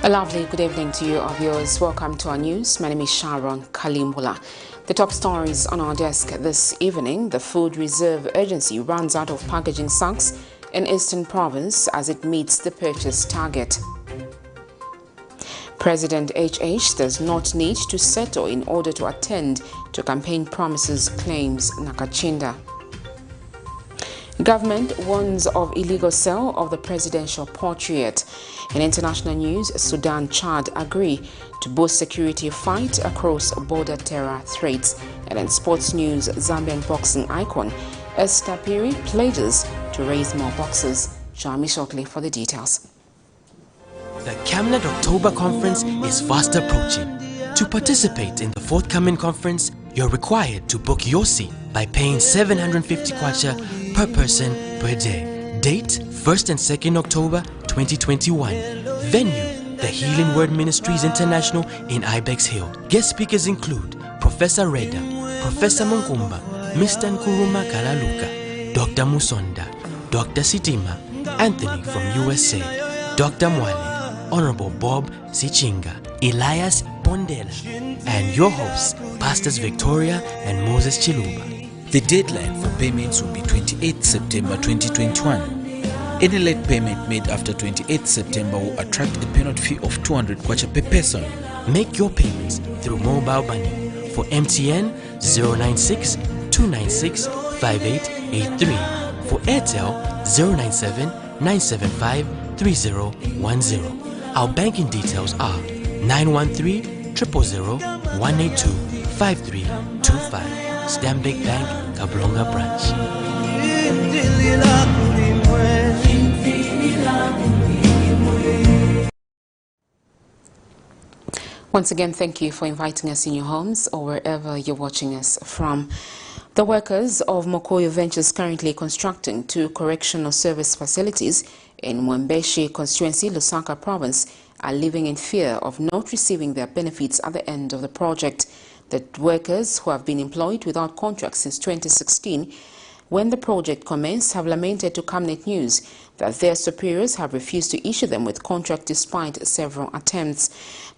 A lovely good evening to you, our viewers. Welcome to our news. My name is Sharon Kalimbula. The top stories on our desk this evening: the Food Reserve Agency runs out of packaging sacks in Eastern Province as it meets the purchase target. President HH does not need to settle in order to attend to campaign promises, claims NAKACINDA. Government warns of illegal sale of the presidential portrait. In international news, Sudan, Chad agree to boost security fight across border terror threats. And in sports news, Zambian boxing icon ESTHER PHIRI pledges to raise more boxers. Join me shortly for the details. The Camnet October Conference is fast approaching. To participate in the forthcoming conference, you're required to book your seat by paying 750 kwacha per person per day. Date 1st and 2nd October 2021. Venue the Healing Word Ministries International in Ibex Hill. Guest speakers include Professor Reda, Professor Munkumba, Mr. Nkuruma Kalaluka, Dr. Musonda, Dr. Sitima, Anthony from USA, Dr. Mwale, Honorable Bob Sichinga, Elias Bondela, and your hosts, Pastors Victoria and Moses Chiluba. The deadline for payments will be 28th September 2021. Any late payment made after 28th September will attract a penalty fee of 200 kwacha per person. Make your payments through mobile money. For MTN 096 296 5883. For Airtel 097 975 3010. Our banking details are 913 000 182 5325. Stanbic Bank, Kablonga Branch. Once again, thank you for inviting us in your homes or wherever you're watching us from. The workers of Mokoyo Ventures currently constructing 2 correctional service facilities in Mwembeshi constituency, Lusaka province, are living in fear of not receiving their benefits at the end of the project. The workers, who have been employed without contracts since 2016, when the project commenced, have lamented to Camnet News that their superiors have refused to issue them with contract despite several attempts.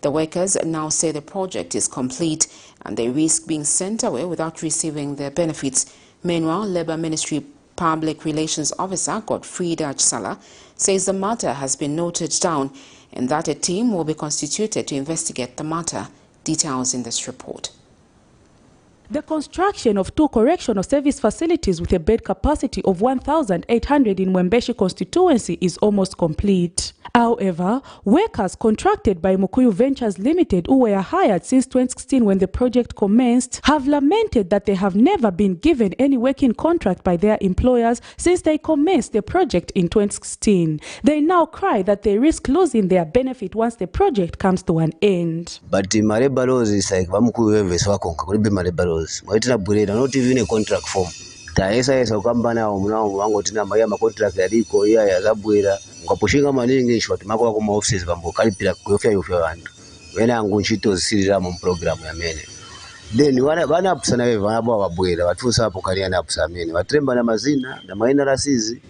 The workers now say the project is complete and they risk being sent away without receiving their benefits. Meanwhile, Labour Ministry Public Relations Officer Godfrey Sala says the matter has been noted down and that a team will be constituted to investigate the matter. Details in this report. The construction of 2 correctional service facilities with a bed capacity of 1,800 in Mwembeshi constituency is almost complete. However, workers contracted by Mokoyo Ventures Limited, who were hired since 2016 when the project commenced, have lamented that they have never been given any working contract by their employers since they commenced the project in 2016. They now cry that they risk losing their benefit once the project comes to an end. But Marebaros is like Mokoyo Ventures. Mwaitira bureda not even a contract form. Taesa ukamba na wango tina maya ma contract yaliko ya zabwera ngapushinga maningi short mako kwa offices bambo kalipira kuyofya vantu. Wena ngunchito zisirira mu program ya mene. Then wana apusana wewe vanabo babwera batusa hapo kali ana apusa mene. Batremba na mazina na maina rasizi.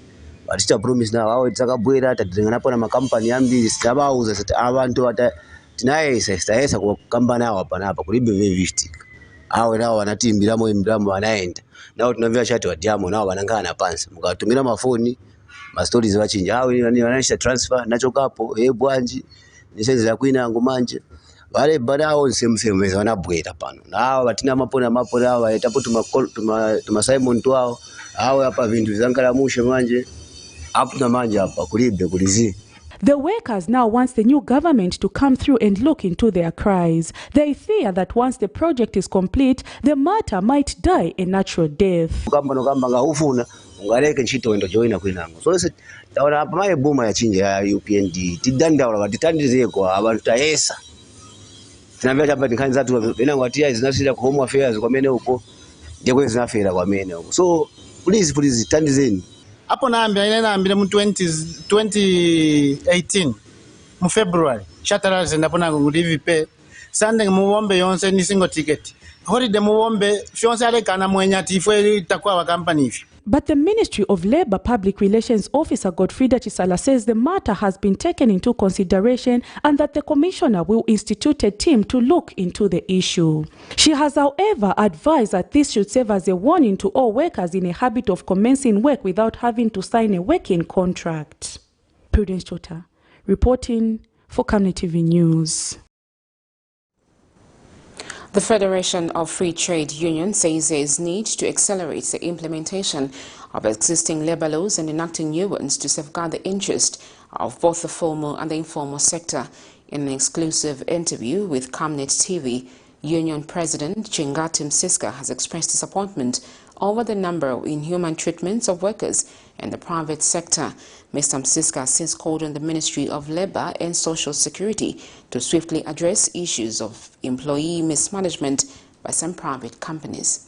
Baticha promise na wao itakabwera atadringana hapo na makampani ambili sitabauza sita abantu ata tinaesa sitaesa kwa kamba nao hapa na hapa kulibe vivishtika. Awe nao wanatimbiramo imbramo wanaenda nao tunavya chat wa diamo nao wanangana na pansa mkatumira mafoni ma stories wachinja awe ni wanaisha transfer nacho kapo bwanji nisenze la kuina yangu manje wale badao nsemseme wanabweta pano nao batina mapona hao etapo tuma Simon twao awe hapa vindu zankala mushe manje hapo na manje hapa kulibe kulizi. The workers now want the new government to come through and look into their cries. They fear that once the project is complete, the matter might die a natural death. Kamba ngahufuna ungaleke nchito endo joina kwinango. So taona hapa maye boma ya chinja ya UPND tidanda wala titandize kwa abantu taesa. Tinambia hapa nikanza tu binango atia zinasira kwa home affairs kwa mene huko. Ndiko zinafera kwa mene huko. So please tandizeni. Hapo naambia mu 2018 mu February shataraze ndapona ngulivi pe sande muombe yonse ni single ticket holiday muombe fyonse ale kana mwenya tifwe takwa wa company ifi But the Ministry of Labour Public Relations Officer Godfrida Chisala says the matter has been taken into consideration and that the Commissioner will institute a team to look into the issue. She has, however, advised that this should serve as a warning to all workers in a habit of commencing work without having to sign a working contract. Prudence Chota, reporting for Camnet TV News. The Federation of Free Trade Unions says there is need to accelerate the implementation of existing labour laws and enacting new ones to safeguard the interest of both the formal and the informal sector. In an exclusive interview with Camnet TV, Union President Chingati Msiska has expressed disappointment over the number of inhuman treatments of workers in the private sector. Mr. Msiska has since called on the Ministry of Labour and Social Security to swiftly address issues of employee mismanagement by some private companies.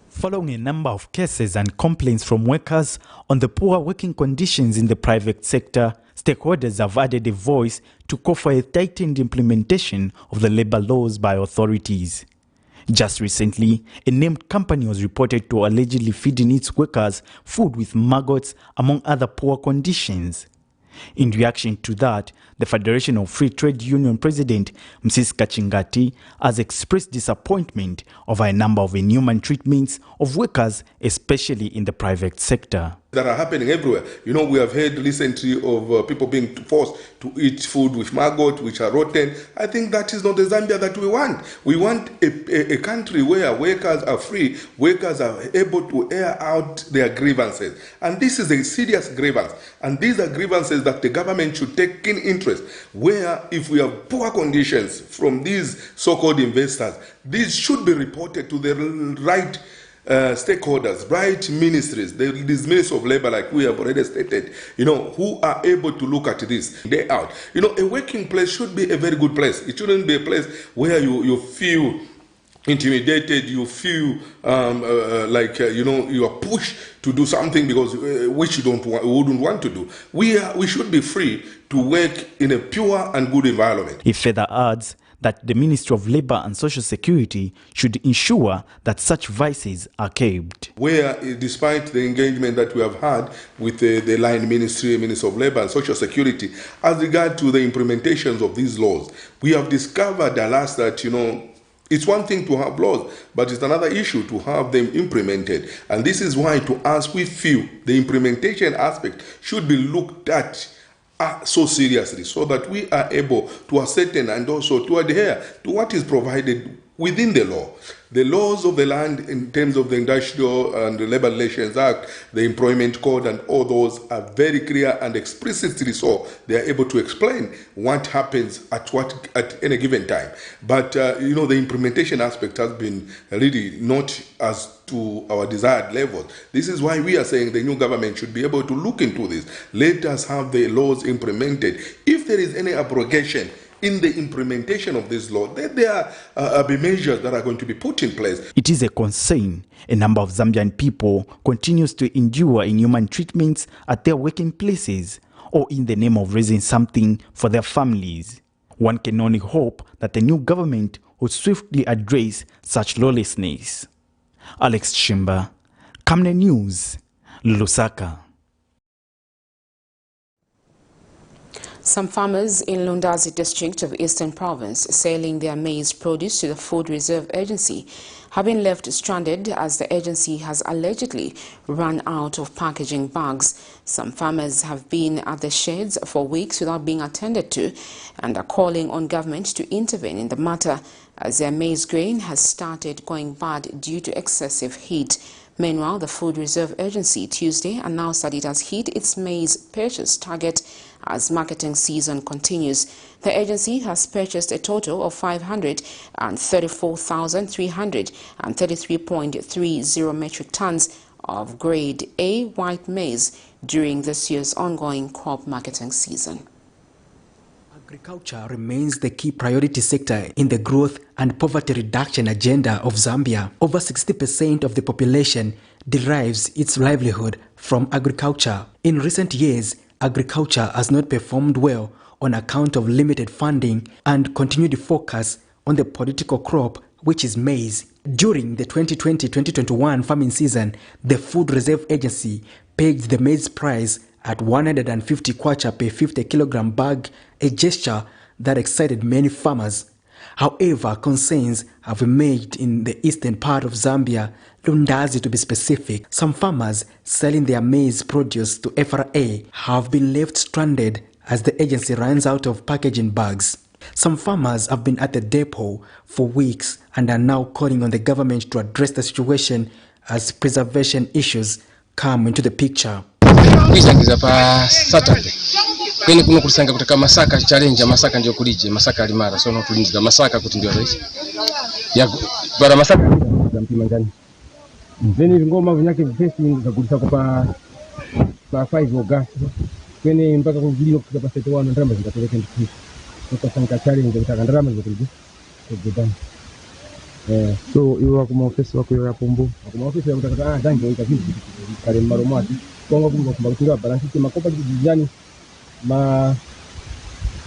Following a number of cases and complaints from workers on the poor working conditions in the private sector, stakeholders have added a voice to call for a tightened implementation of the labour laws by authorities. Just recently, a named company was reported to allegedly feeding its workers food with maggots, among other poor conditions. In reaction to that, the Federation of Free Trade Union President Msiska Chingati has expressed disappointment over a number of inhuman treatments of workers, especially in the private sector. That are happening everywhere. You know, we have heard recently of people being forced to eat food with maggot, which are rotten. I think that is not the Zambia that we want. We want a country where workers are free, workers are able to air out their grievances. And this is a serious grievance. And these are grievances that the government should take keen interest, where if we have poor conditions from these so-called investors, these should be reported to the right stakeholders, right ministries, these ministers of labor, like we have already stated, you know, who are able to look at this day out. You know, a working place should be a very good place. It shouldn't be a place where you feel intimidated, you feel you know, you are pushed to do something because which you wouldn't want to do. We should be free to work in a pure and good environment. He further adds that the Ministry of Labour and Social Security should ensure that such vices are curbed. Where, despite the engagement that we have had with the line Ministry of Labour and Social Security, as regard to the implementations of these laws, we have discovered at last that, you know, it's one thing to have laws, but it's another issue to have them implemented. And this is why, to us, we feel the implementation aspect should be looked at so seriously, so that we are able to ascertain and also to adhere to what is provided within the law. The laws of the land in terms of the Industrial and Labour Relations Act, the Employment Code, and all those are very clear and explicitly so. They are able to explain what happens at any given time. But you know, the implementation aspect has been really not as to our desired levels. This is why we are saying the new government should be able to look into this. Let us have the laws implemented. If there is any abrogation in the implementation of this law, then there are be measures that are going to be put in place. It is a concern a number of Zambian people continues to endure inhuman treatments at their working places or in the name of raising something for their families. One can only hope that the new government will swiftly address such lawlessness. Alex Chimba, Camnet News, Lusaka. Some farmers in Lundazi district of Eastern Province selling their maize produce to the Food Reserve Agency have been left stranded as the agency has allegedly run out of packaging bags. Some farmers have been at the sheds for weeks without being attended to and are calling on government to intervene in the matter as their maize grain has started going bad due to excessive heat. Meanwhile, the Food Reserve Agency Tuesday announced that it has hit its maize purchase target as marketing season continues. The agency has purchased a total of 534,333.30 metric tons of grade A white maize during this year's ongoing crop marketing season. Agriculture remains the key priority sector in the growth and poverty reduction agenda of Zambia. Over 60% of the population derives its livelihood from agriculture. In recent years, agriculture has not performed well on account of limited funding and continued focus on the political crop, which is maize. During the 2020-2021 farming season, the Food Reserve Agency pegged the maize price at 150 kwacha per 50 kilogram bag, a gesture that excited many farmers. However, concerns have emerged in the eastern part of Zambia, Lundazi to be specific. Some farmers selling their maize produce to FRA have been left stranded as the agency runs out of packaging bags. Some farmers have been at the depot for weeks and are now calling on the government to address the situation as preservation issues come into the picture. Kwenye kuno kulisanga kutaka masaka challenge masaka ndio kulije masaka alimara so no tulinza masaka kuti ndio rais ya bara masaka ya mpima ngani mzeni ngoma vunyake vesi ngakulisa kwa 5 August kwenye mpaka kuvilo kwa sete wana ndrama zikapeleka ndiki tukasanga challenge kutaka ndrama zikulije kujidani so iwa kuma ofisi wako ya pombo kuma ofisi ya kutaka dango ikavili kale maromati kongo kumba kutinga balance makopa kijijani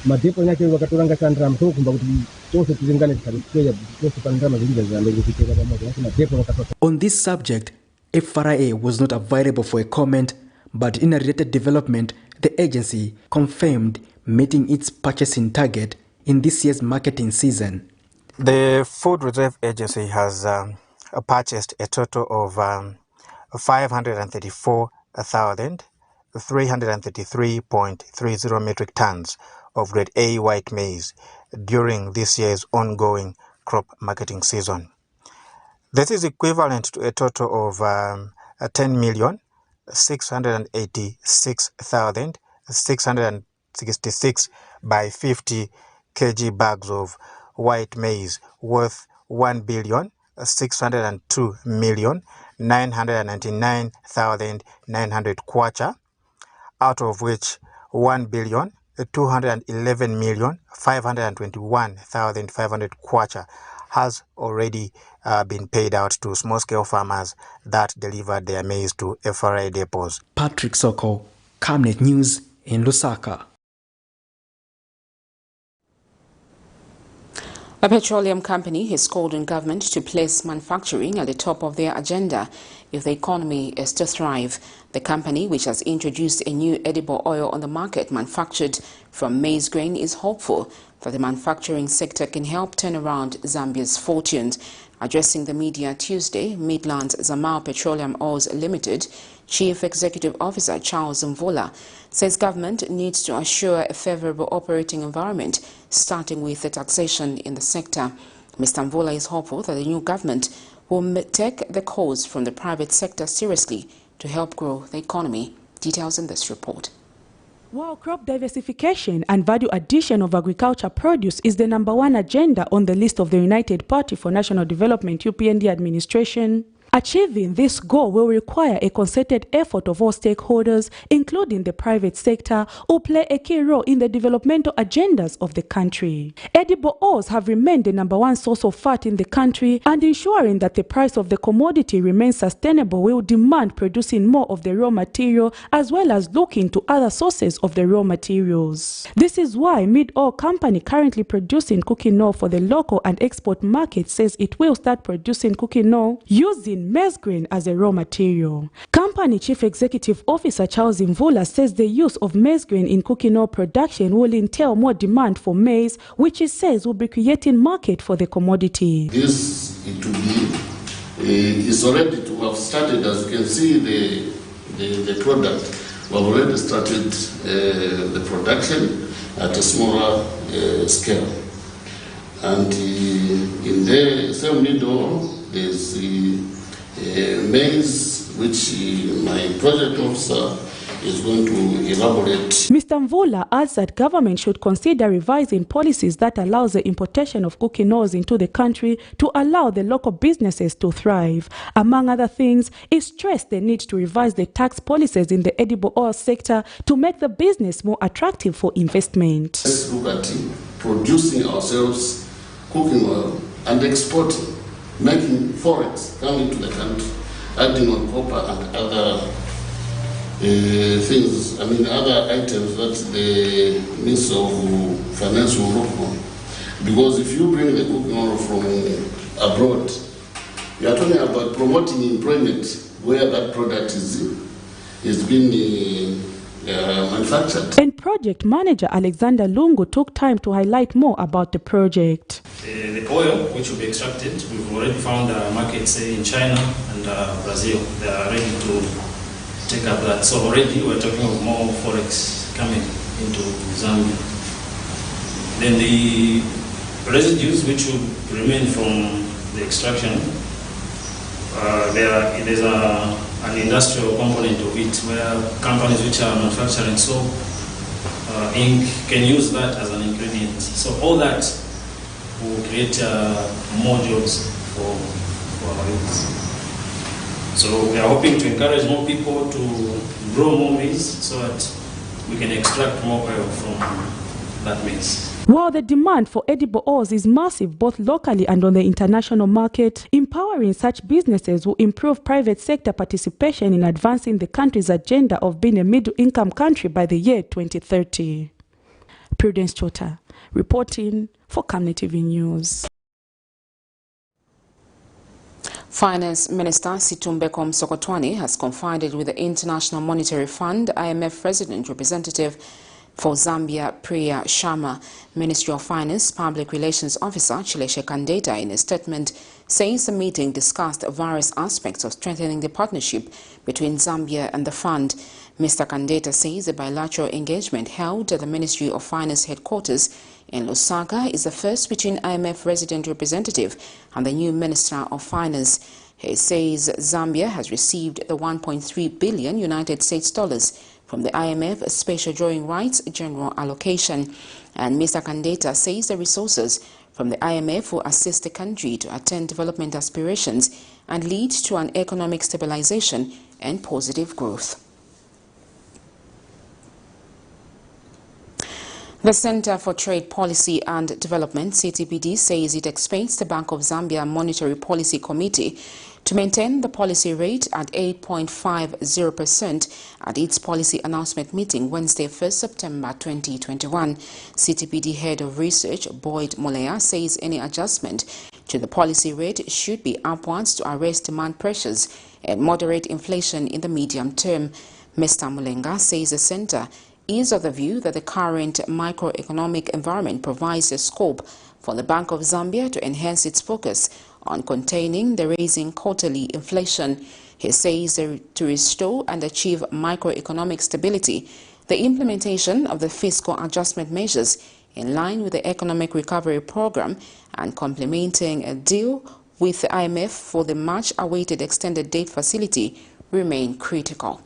madepo yake wakatoranga chandra mtoko kumba kuti chose tuzingane tukaleya chose pandrama ziliza zande kutoka pamoja na madepo wakatoka. On this subject, FRA was not available for a comment, but in a related development, the agency confirmed meeting its purchasing target in this year's marketing season. The Food Reserve Agency has purchased a total of 534,333.30 metric tons of grade A white maize during this year's ongoing crop marketing season. This is equivalent to a total of 10,686,666 by 50 kg bags of white maize worth 1,602,999,900 kwacha, out of which 1,211,521,500 kwacha has already been paid out to small-scale farmers that delivered their maize to FRA depots. Patrick Soko, Camnet News in Lusaka. A petroleum company has called on government to place manufacturing at the top of their agenda if the economy is to thrive. The company, which has introduced a new edible oil on the market manufactured from maize grain, is hopeful that the manufacturing sector can help turn around Zambia's fortunes. Addressing the media Tuesday, Midlands Zambian Petroleum Oils Limited Chief Executive Officer Charles Mvula says government needs to assure a favorable operating environment, starting with the taxation in the sector. Mr. Mvula is hopeful that the new government will take the calls from the private sector seriously to help grow the economy. Details in this report. While crop diversification and value addition of agriculture produce is the #1 agenda on the list of the United Party for National Development UPND administration, achieving this goal will require a concerted effort of all stakeholders, including the private sector, who play a key role in the developmental agendas of the country. Edible oils have remained the #1 source of fat in the country, and ensuring that the price of the commodity remains sustainable will demand producing more of the raw material as well as looking to other sources of the raw materials. This is why Mid Oil Company, currently producing cooking oil for the local and export market, says it will start producing cooking oil using maize grain as a raw material. Company Chief Executive Officer Charles Mvula says the use of maize grain in cooking oil production will entail more demand for maize, which he says will be creating market for the commodity. This is already to have started, as you can see, the product. We have already started the production at a smaller scale. And in the same middle, there's maize, which my project officer is going to elaborate. Mr. Mvula adds that government should consider revising policies that allows the importation of cooking oils into the country to allow the local businesses to thrive. Among other things, it stressed the need to revise the tax policies in the edible oil sector to make the business more attractive for investment. Let's look at producing ourselves cooking oil and exporting, making forex coming to the country, adding on copper and other things, other items that the Minister of Finance will look on. Because if you bring the cooking oil from abroad We are talking about promoting employment where that product is being manufactured. And project manager Alexander Lungu took time to highlight more about the project. The oil which will be extracted, we've already found markets in China and Brazil. They are ready to take up that. So already we're talking of more forex coming into Zambia. Then the residues which will remain from the extraction, there's an industrial component of it where companies which are manufacturing soap, ink can use that as an ingredient. So all that will create more jobs for our youth. So we are hoping to encourage more people to grow more maize so that we can extract more oil from that maize. While the demand for edible oils is massive both locally and on the international market, empowering such businesses will improve private sector participation in advancing the country's agenda of being a middle-income country by the year 2030. Prudence Chota, reporting for Camnet TV News. Finance Minister Situmbeko Msokotwane has confided with the International Monetary Fund IMF Resident Representative for Zambia, Priya Sharma. Ministry of Finance Public Relations Officer Chileshe Kandeta in a statement says the meeting discussed various aspects of strengthening the partnership between Zambia and the fund. Mr. Kandeta says the bilateral engagement held at the Ministry of Finance headquarters in Lusaka is the first between IMF resident representative and the new Minister of Finance. He says Zambia has received the $1.3 billion United States dollars from the IMF Special Drawing Rights General Allocation. And Mr. Kandeta says the resources from the IMF will assist the country to attain development aspirations and lead to an economic stabilization and positive growth. The Center for Trade Policy and Development, CTPD, says it expects the Bank of Zambia Monetary Policy Committee to maintain the policy rate at 8.50% at its policy announcement meeting Wednesday, 1st September 2021. CTPD Head of Research, Boyd Molea, says any adjustment to the policy rate should be upwards to arrest demand pressures and moderate inflation in the medium term. Mr. Mulenga says the center is of the view that the current microeconomic environment provides a scope for the Bank of Zambia to enhance its focus on containing the rising quarterly inflation. He says to restore and achieve macroeconomic stability, the implementation of the fiscal adjustment measures in line with the economic recovery program and complementing a deal with the IMF for the much-awaited extended debt facility remain critical.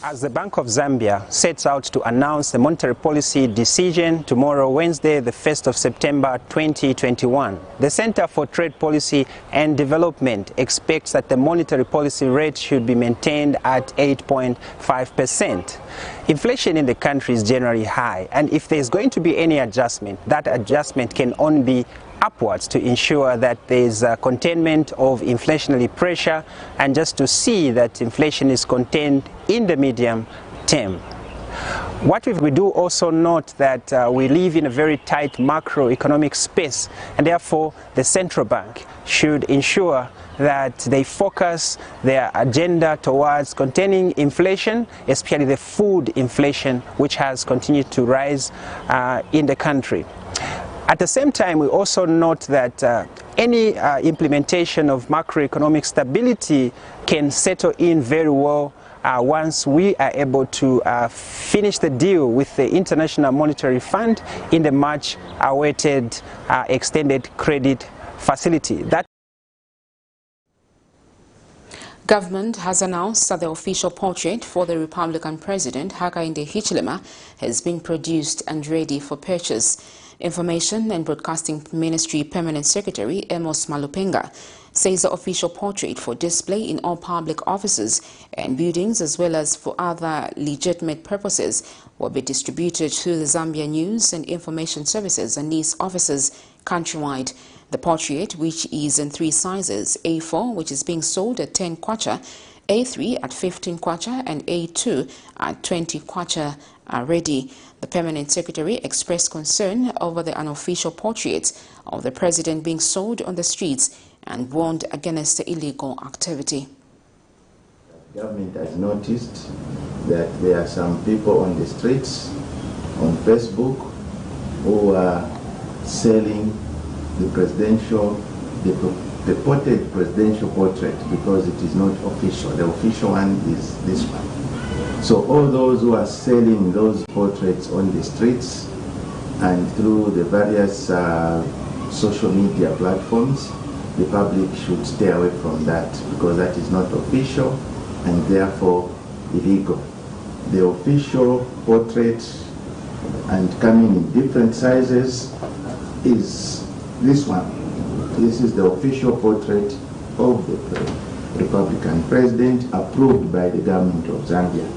As the Bank of Zambia sets out to announce the monetary policy decision tomorrow, Wednesday, the 1st of September 2021, the Center for Trade Policy and Development expects that the monetary policy rate should be maintained at 8.5%. Inflation in the country is generally high, and if there is going to be any adjustment, that adjustment can only be upwards to ensure that there is containment of inflationary pressure and just to see that inflation is contained in the medium term. What we do also note that we live in a very tight macroeconomic space, and therefore the central bank should ensure that they focus their agenda towards containing inflation, especially the food inflation, which has continued to rise in the country. At the same time, we also note that any implementation of macroeconomic stability can settle in very well once we are able to finish the deal with the International Monetary Fund in the much-awaited extended credit facility. Government has announced that the official portrait for the Republican President Hakainde Hichilema has been produced and ready for purchase. Information and Broadcasting Ministry Permanent Secretary Amos Malupenga says the official portrait for display in all public offices and buildings as well as for other legitimate purposes will be distributed through the Zambia News and Information Services and NIS offices countrywide. The portrait, which is in 3 sizes, A4, which is being sold at 10 kwacha, A3 at 15 kwacha and A2 at 20 kwacha, are ready. The permanent secretary expressed concern over the unofficial portraits of the president being sold on the streets and warned against the illegal activity. The government has noticed that there are some people on the streets, on Facebook, who are selling the purported presidential portrait because it is not official. The official one is this one. So all those who are selling those portraits on the streets and through the various social media platforms, the public should stay away from that because that is not official and therefore illegal. The official portrait, and coming in different sizes, is this one. This is the official portrait of the Republican president approved by the government of Zambia.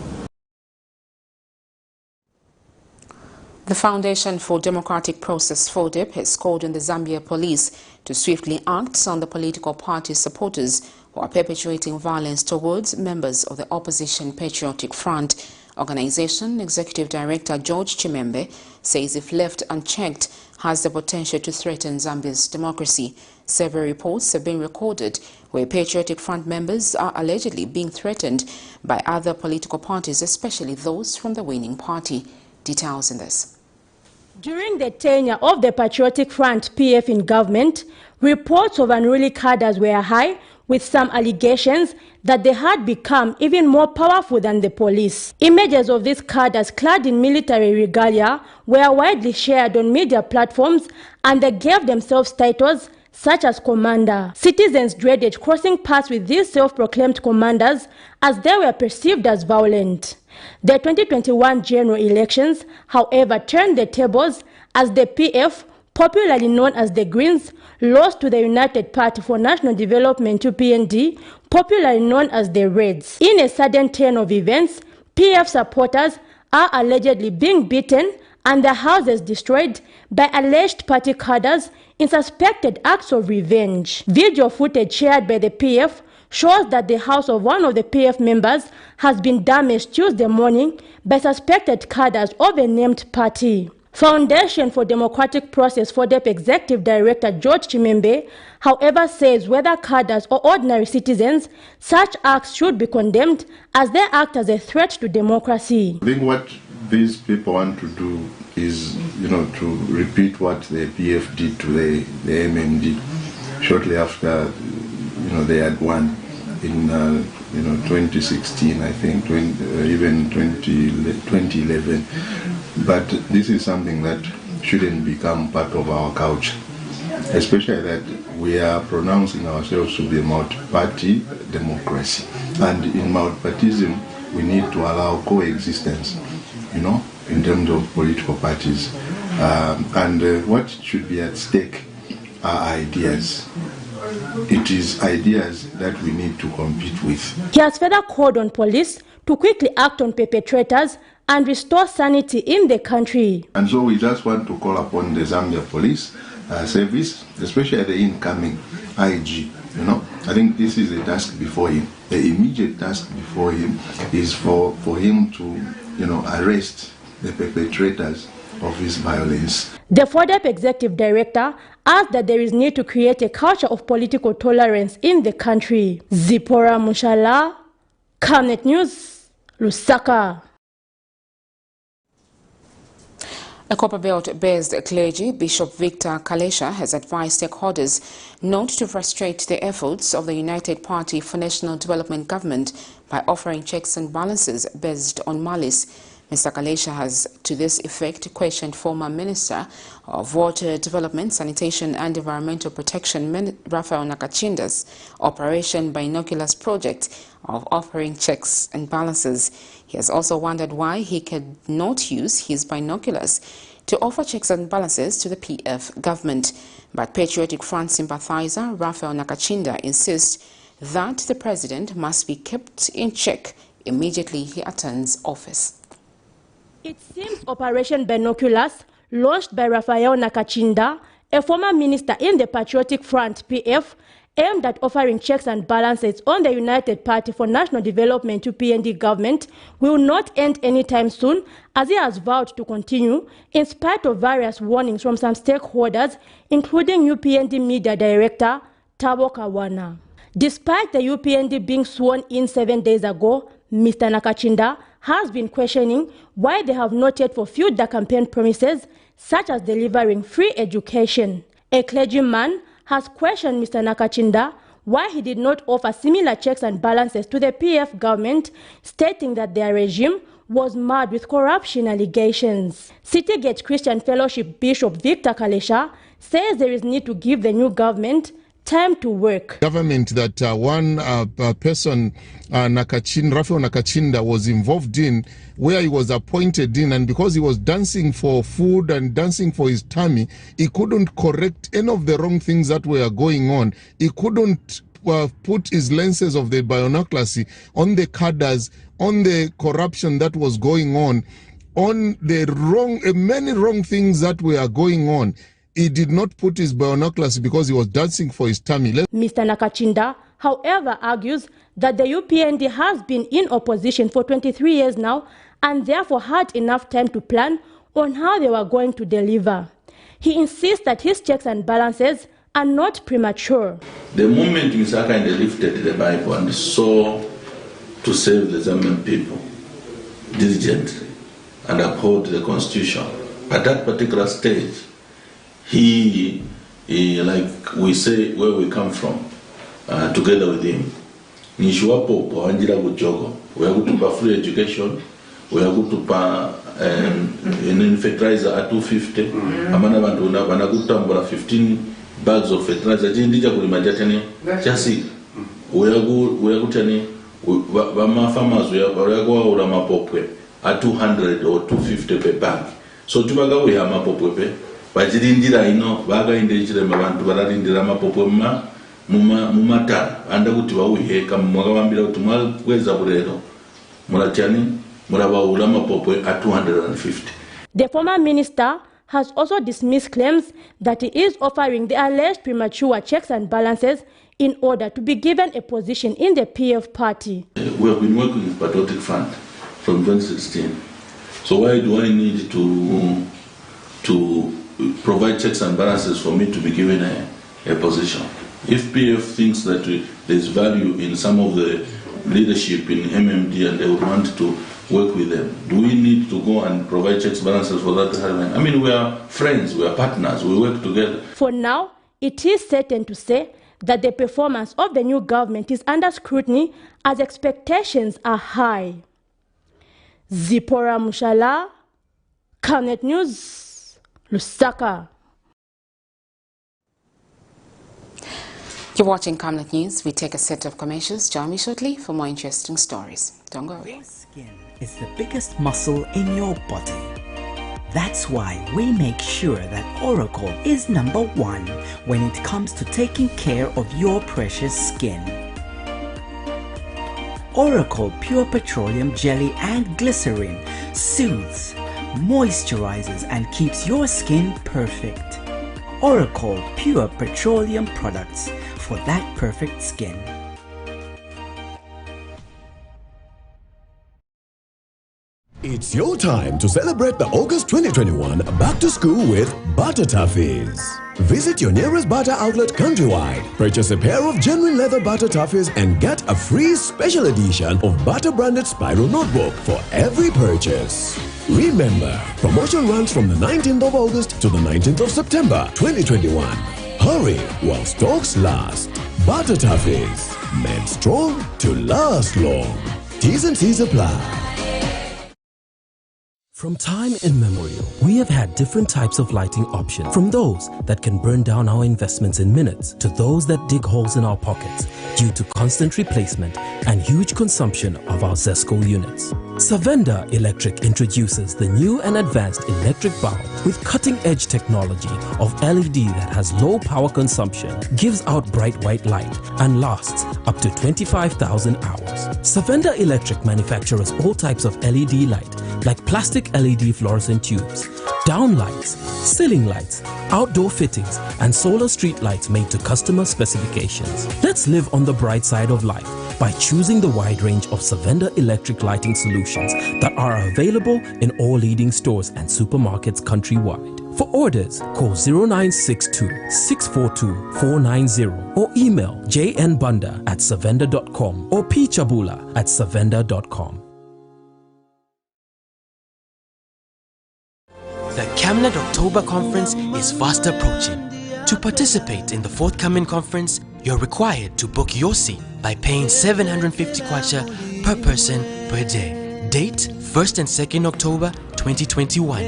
The Foundation for Democratic Process, FODEP, has called on the Zambia police to swiftly act on the political party supporters who are perpetuating violence towards members of the opposition Patriotic Front. Organization Executive Director George Chimembe says if left unchecked, has the potential to threaten Zambia's democracy. Several reports have been recorded where Patriotic Front members are allegedly being threatened by other political parties, especially those from the winning party. Details in this. During the tenure of the Patriotic Front PF in government, reports of unruly cadres were high, with some allegations that they had become even more powerful than the police. Images of these cadres clad in military regalia were widely shared on media platforms, and they gave themselves titles such as commander. Citizens dreaded crossing paths with these self-proclaimed commanders as they were perceived as violent. The 2021 general elections, however, turned the tables as the PF, popularly known as the Greens, lost to the United Party for National Development UPND, popularly known as the Reds. In a sudden turn of events, PF supporters are allegedly being beaten and their houses destroyed by alleged party cadres in suspected acts of revenge. Video footage shared by the PF shows that the house of one of the PF members has been damaged Tuesday morning by suspected cadres of a named party. Foundation for Democratic Process FODEP Executive Director George Chimembe, however, says whether cadres or ordinary citizens, such acts should be condemned as they act as a threat to democracy. I think what these people want to do is, to repeat what the PF did to the MMD shortly after, they had won in 2016, I think, even 2011. But this is something that shouldn't become part of our culture, especially that we are pronouncing ourselves to be a multi-party democracy. And in multi-partyism, we need to allow coexistence, in terms of political parties. And what should be at stake are ideas. It is ideas that we need to compete with. He has further called on police to quickly act on perpetrators and restore sanity in the country. And so we just want to call upon the Zambia Police Service, especially the incoming IG. I think this is a task before him. The immediate task before him is for him to, arrest the perpetrators of this violence. The FODEP Executive Director asked that there is need to create a culture of political tolerance in the country. Zipporah Mushala, Camnet News, Lusaka. A Copperbelt-based clergy, Bishop Victor Kalesha, has advised stakeholders not to frustrate the efforts of the United Party for National Development government by offering checks and balances based on malice. Mr. Kalesha has, to this effect, questioned former Minister of Water Development, Sanitation and Environmental Protection, Raphael NAKACINDA's Operation Binoculars project of offering checks and balances. He has also wondered why he could not use his binoculars to offer checks and balances to the PF government. But Patriotic Front sympathizer Raphael NAKACINDA insists that the president must be kept in check immediately he attends office. It seems Operation Binoculars, launched by Raphael NAKACINDA, a former minister in the Patriotic Front PF, aimed at offering checks and balances on the United Party for National Development UPND government will not end anytime soon, as he has vowed to continue in spite of various warnings from some stakeholders, including UPND Media Director Tabo Kawana. Despite the UPND being sworn in 7 days ago, Mr. NAKACINDA has been questioning why they have not yet fulfilled the campaign promises, such as delivering free education. A clergyman has questioned Mr. NAKACINDA why he did not offer similar checks and balances to the PF government, stating that their regime was marred with corruption allegations. Citygate Christian Fellowship Bishop Victor Kalesha says there is need to give the new government time to work. Government that one person, Rafael NAKACINDA, was involved in, where he was appointed in, and because he was dancing for food and dancing for his tummy, he couldn't correct any of the wrong things that were going on. He couldn't put his lenses of the binoculars on the cadres, on the corruption that was going on the wrong, many wrong things that were going on. He did not put his binoculars because he was dancing for his tummy. Mr. NAKACINDA, however, argues that the UPND has been in opposition for 23 years now and therefore had enough time to plan on how they were going to deliver. He insists that his checks and balances are not premature. The moment Mr. Akande lifted the Bible and saw to save the Zambian people diligently and uphold the Constitution, at that particular stage, he, like we say, where we come from, together with him, Nishuapo, Wanjira Gujogo, we are going to pay free education, we are going to pay an fertilizer at 250, Amana Banduna, Banagutambra 15 bags of fertilizer, Jindija Gulimajatani, Chasik, we are good, Bama farmers, we are going to Mapopwe at 200 or 250 per bag. So, Tubaga, we have Mapopwe. Bajirindira ino baga indejire mabantu bararindira mapopo mumata anda kuti bawiheka mwagabambira kuti mwagweza burero murachani murabawula mapopo at 250. The former minister has also dismissed claims that he is offering the alleged premature checks and balances in order to be given a position in the PF party. We have been working with Patriotic Front from 2016. So why do I need to provide checks and balances for me to be given a position? If PF thinks that there's value in some of the leadership in MMD and they would want to work with them, do we need to go and provide checks and balances for that? I mean, we are friends, we are partners, we work together. For now, it is certain to say that the performance of the new government is under scrutiny as expectations are high. Zipporah Mushala, Camnet News, Lusaka. You're watching Camnet News. We take a set of commercials. Join me shortly for more interesting stories. Don't go away. Your skin is the biggest muscle in your body. That's why we make sure that Oracle is #1 when it comes to taking care of your precious skin. Oracle Pure Petroleum Jelly and Glycerin soothes, moisturizes and keeps your skin perfect. Oracle Pure Petroleum products for that perfect skin. It's your time to celebrate the August 2021 Back to School with Butter Toffees. Visit your nearest Butter outlet countrywide, purchase a pair of genuine leather Butter Toffees and get a free special edition of Butter branded spiral notebook for every purchase. Remember, promotion runs from the 19th of August to the 19th of September 2021. Hurry while stocks last. Butter Toffees, made strong to last long. T's and C's apply. From time immemorial, we have had different types of lighting options, from those that can burn down our investments in minutes to those that dig holes in our pockets due to constant replacement and huge consumption of our ZESCO units. Savenda Electric introduces the new and advanced electric bulb with cutting-edge technology of LED that has low power consumption, gives out bright white light, and lasts up to 25,000 hours. Savenda Electric manufactures all types of LED light, like plastic LED fluorescent tubes, downlights, ceiling lights, outdoor fittings, and solar street lights made to customer specifications. Let's live on the bright side of life by choosing the wide range of Savenda electric lighting solutions that are available in all leading stores and supermarkets countrywide. For orders, call 0962-642-490 or email jnbunda@savenda.com or pchabula@savenda.com. The Camnet October Conference is fast approaching. To participate in the forthcoming conference, you're required to book your seat by paying 750 kwacha per person per day. Date 1st and 2nd October 2021.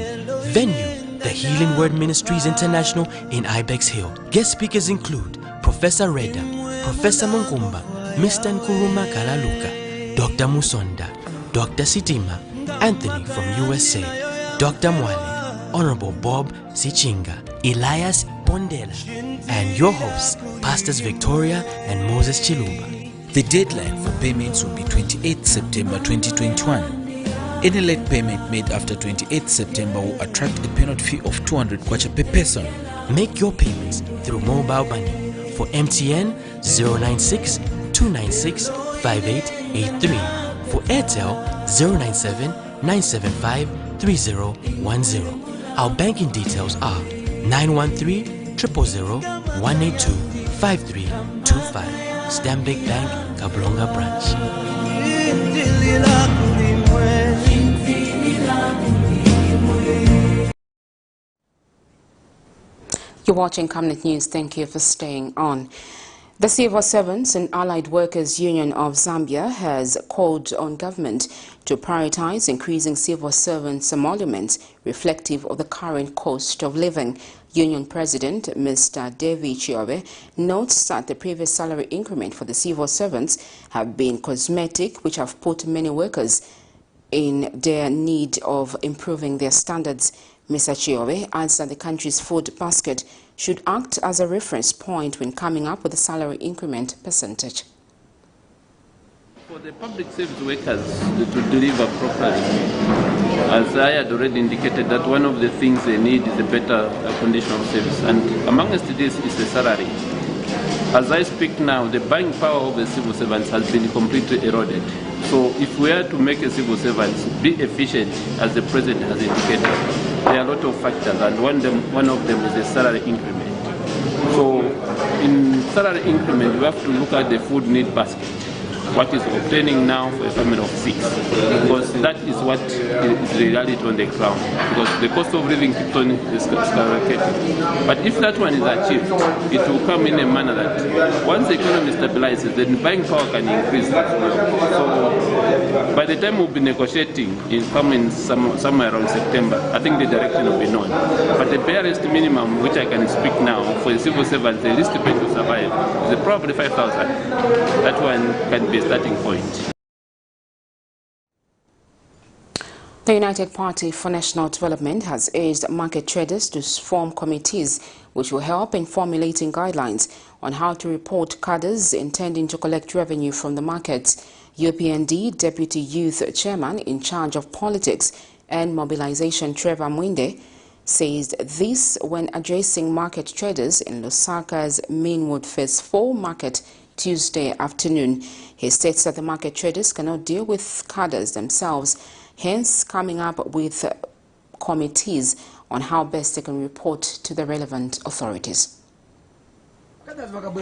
Venue The Healing Word Ministries International in Ibex Hill. Guest speakers include Professor Reda, Professor Munkumba, Mr. Nkuruma Kalaluka, Dr. Musonda, Dr. Sitima, Anthony from USA, Dr. Mwale, Honorable Bob Sichinga, Elias Bondela, and your hosts, Pastors Victoria and Moses Chiluba. The deadline for payments will be 28 September 2021. Any late payment made after 28 September will attract a penalty fee of 200 kwacha per person. Make your payments through mobile money. For MTN, 096 296 5883. For Airtel, 097 975 3010. Our banking details are 913 000 182 5325. Stanbic Bank, Kablonga Branch. You're watching Camnet News. Thank you for staying on. The Civil Servants and Allied Workers Union of Zambia has called on government to prioritize increasing civil servants' emoluments reflective of the current cost of living. Union President Mr. David Chiobe notes that the previous salary increment for the civil servants have been cosmetic, which have put many workers in their need of improving their standards. Mr. Chiobe adds that the country's food basket should act as a reference point when coming up with the salary increment percentage. For the public service workers to deliver properly, as I had already indicated, that one of the things they need is a better condition of service, and amongst this is the salary. As I speak now, the buying power of the civil servants has been completely eroded. So if we are to make a civil servant be efficient, as the President has indicated, there are a lot of factors, and one of them is the salary increment. So in salary increment, we have to look at the food need basket, what is obtaining now for a family of 6, because that is what is the reality on the ground, because the cost of living keeps on skyrocketing. But if that one is achieved, it will come in a manner that once the economy stabilizes, then buying power can increase as well. So by the time we'll be negotiating somewhere around September, I think the direction will be known. But the barest minimum, which I can speak now, for the civil servants, the least paid to survive, is probably 5,000. That one can be a starting point. The United Party for National Development has urged market traders to form committees which will help in formulating guidelines on how to report cadres intending to collect revenue from the markets. UPND Deputy Youth Chairman in charge of politics and mobilization Trevor Mwinde says this when addressing market traders in Lusaka's Mainwood Phase 4 market Tuesday afternoon. He states that the market traders cannot deal with cadres themselves, hence coming up with committees on how best they can report to the relevant authorities. Network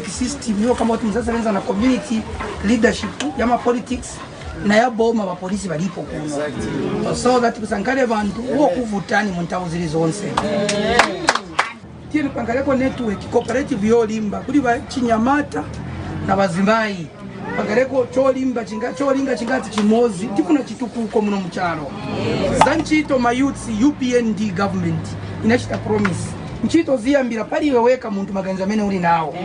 system yo kama tunaanza na community leadership yama politics na yaboma ba polisi balipo kuno so that kusangale bantu wo kuvutani mu ntawo zili zonse tieni pangale ko network cooperative yo limba kuli ba Chinyamata na Bazimbai pangale ko cholinga chingati chimozi tikuna chitukuko muno muchalo zanchito mayouth UPND government inachita promise nchito ziyambira pali weweka muntu maganza mene uli nawo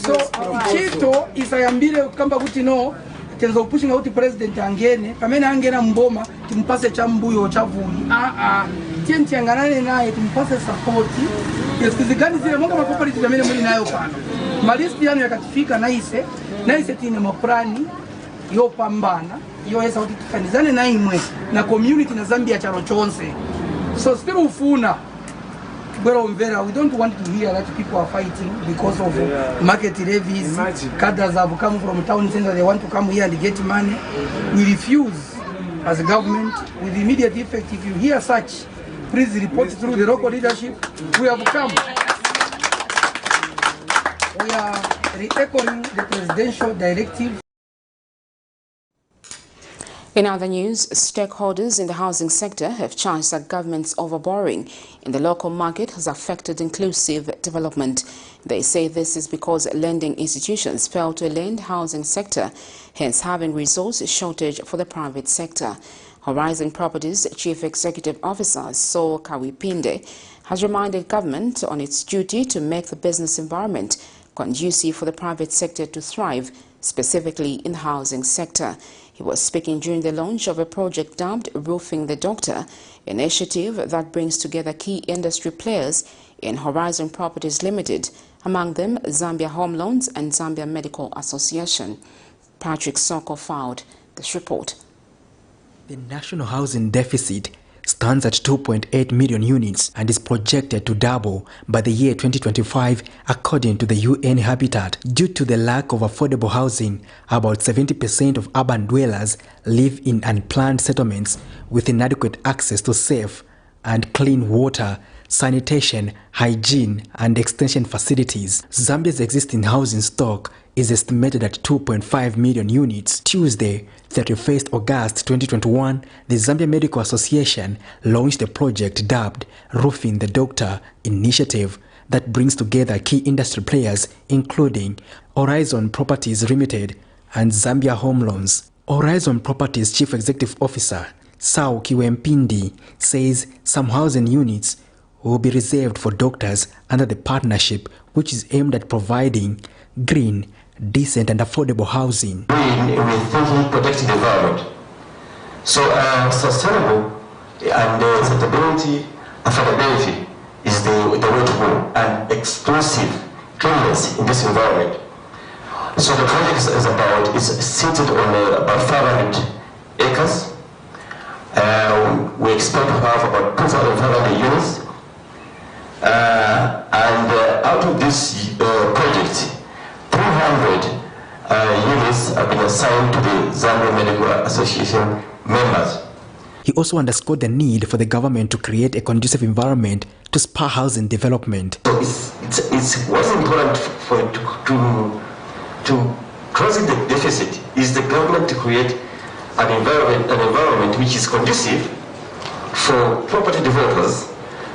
so nchito isayambire kamba kuti no tenzo pushing out president angene pamene angena mboma timpase cha mbuyo chavuli tienti anganane naye timpase support yesikizigani zile monga makopoliti pamene muli nayo pano malisti yanu yakatifika naise tine maplani yo pambana yoyesa kuti tithandizane na imwe na community na Zambia chalo chonse. So still ufuna kubwera we don't want to hear that people are fighting because of market levies. Cadres have come from town center, they want to come here and get money. We refuse as a government with immediate effect. If you hear such, please report through the local leadership. We have come. We are re-echoing the presidential directive. In other news, stakeholders in the housing sector have charged that government's overborrowing in the local market has affected inclusive development. They say this is because lending institutions fail to lend housing sector, hence having resource shortage for the private sector. Horizon Properties Chief Executive Officer Saul Kawipinde has reminded government on its duty to make the business environment conducive for the private sector to thrive, specifically in the housing sector. He was speaking during the launch of a project dubbed Roofing the Doctor, initiative that brings together key industry players in Horizon Properties Limited, among them Zambia Home Loans and Zambia Medical Association. Patrick Soko filed this report. The national housing deficit stands at 2.8 million units and is projected to double by the year 2025, according to the UN Habitat. Due to the lack of affordable housing, about 70% of urban dwellers live in unplanned settlements with inadequate access to safe and clean water, sanitation, hygiene, and extension facilities. Zambia's existing housing stock is estimated at 2.5 million units. Tuesday, 31st August 2021, the Zambia Medical Association launched a project dubbed Roofing the Doctor initiative that brings together key industry players including Horizon Properties Limited and Zambia Home Loans. Horizon Properties Chief Executive Officer Saul Kawipinde says some housing units will be reserved for doctors under the partnership, which is aimed at providing green, decent and affordable housing. We're thinking protecting the environment. So sustainable and sustainability, affordability is the way to go, and exclusive cleanliness in this environment. So the project is seated on about 500 acres. We expect to have about 2,500 units. And out of this project, 300 units have been assigned to the Zambia Medical Association members. He also underscored the need for the government to create a conducive environment to spur housing development. So it's what's important for to closing the deficit is the government to create an environment which is conducive for property developers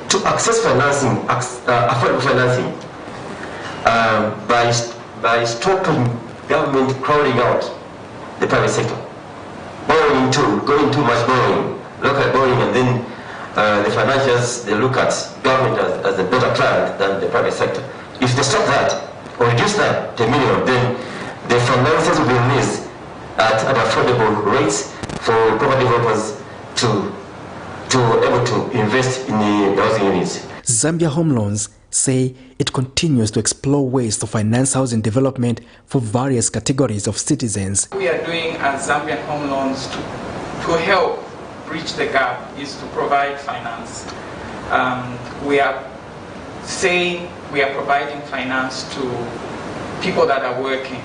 to access financing, affordable financing, by stopping government crowding out the private sector, going too much borrowing, local borrowing, and then the financiers, they look at government as a better client than the private sector. If they stop that or reduce that to a minimum, then the finances will be released at affordable rates for property developers to able to invest in the housing units. Zambia Home Loans say it continues to explore ways to finance housing development for various categories of citizens. We are doing as Zambian Home Loans to help bridge the gap is to provide finance. We are saying we are providing finance to people that are working,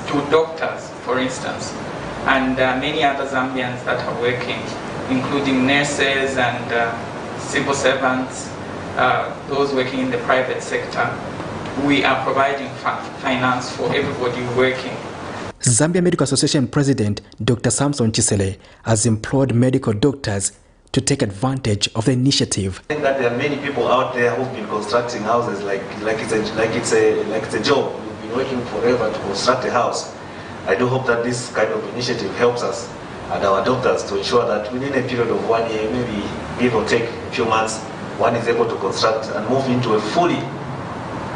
to doctors, for instance, and many other Zambians that are working, including nurses and civil servants, those working in the private sector. We are providing finance for everybody working. Zambia Medical Association President Dr. Samson Chisele has implored medical doctors to take advantage of the initiative. I think that there are many people out there who've been constructing houses like it's a job. We've been working forever to construct a house. I do hope that this kind of initiative helps us and our doctors to ensure that within a period of 1 year, maybe give or take a few months, one is able to construct and move into a fully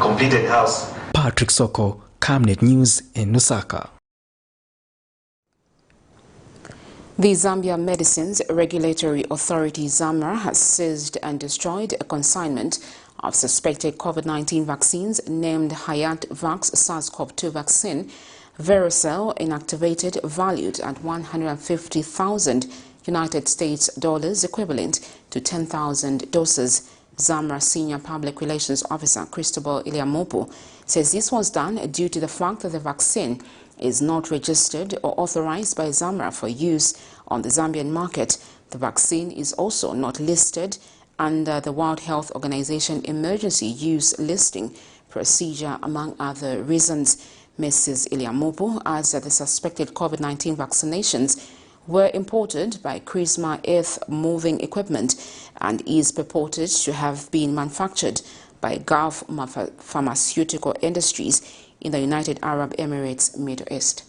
completed house. Patrick Soko, Camnet News in Lusaka. The Zambia Medicines Regulatory Authority ZAMRA has seized and destroyed a consignment of suspected COVID-19 vaccines named Hayat Vax SARS-CoV-2 vaccine Vericell inactivated, valued at 150,000 United States dollars, equivalent to 10,000 doses. ZAMRA Senior Public Relations Officer Cristobal Iliamopo says this was done due to the fact that the vaccine is not registered or authorized by ZAMRA for use on the Zambian market. The vaccine is also not listed under the World Health Organization emergency use listing procedure, among other reasons. Mrs. Iliamopo adds that the suspected COVID-19 vaccinations were imported by Chrisma Earth Moving Equipment and is purported to have been manufactured by Gulf Pharmaceutical Industries in the United Arab Emirates, Middle East.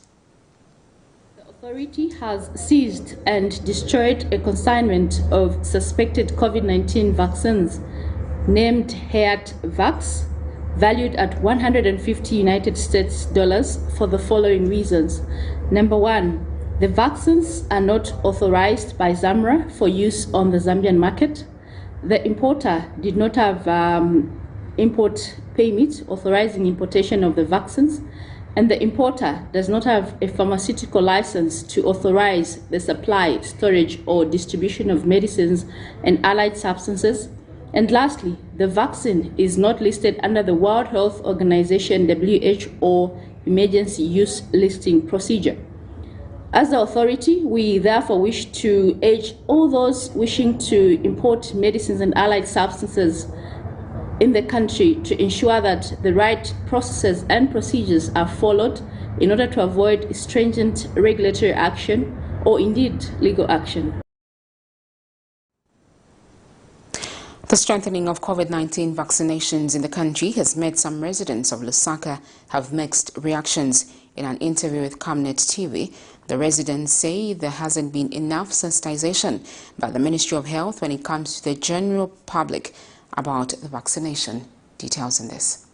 The authority has seized and destroyed a consignment of suspected COVID-19 vaccines named Hayat Vax, valued at 150 United States dollars for the following reasons. Number one, the vaccines are not authorized by ZAMRA for use on the Zambian market. The importer did not have import permit authorizing importation of the vaccines, and the importer does not have a pharmaceutical license to authorize the supply, storage, or distribution of medicines and allied substances. And lastly, the vaccine is not listed under the World Health Organization WHO emergency use listing procedure. As the authority, we therefore wish to urge all those wishing to import medicines and allied substances in the country to ensure that the right processes and procedures are followed in order to avoid stringent regulatory action or indeed legal action. The strengthening of COVID-19 vaccinations in the country has made some residents of Lusaka have mixed reactions. In an interview with Camnet TV, the residents say there hasn't been enough sensitization by the Ministry of Health when it comes to the general public about the vaccination. Details in this.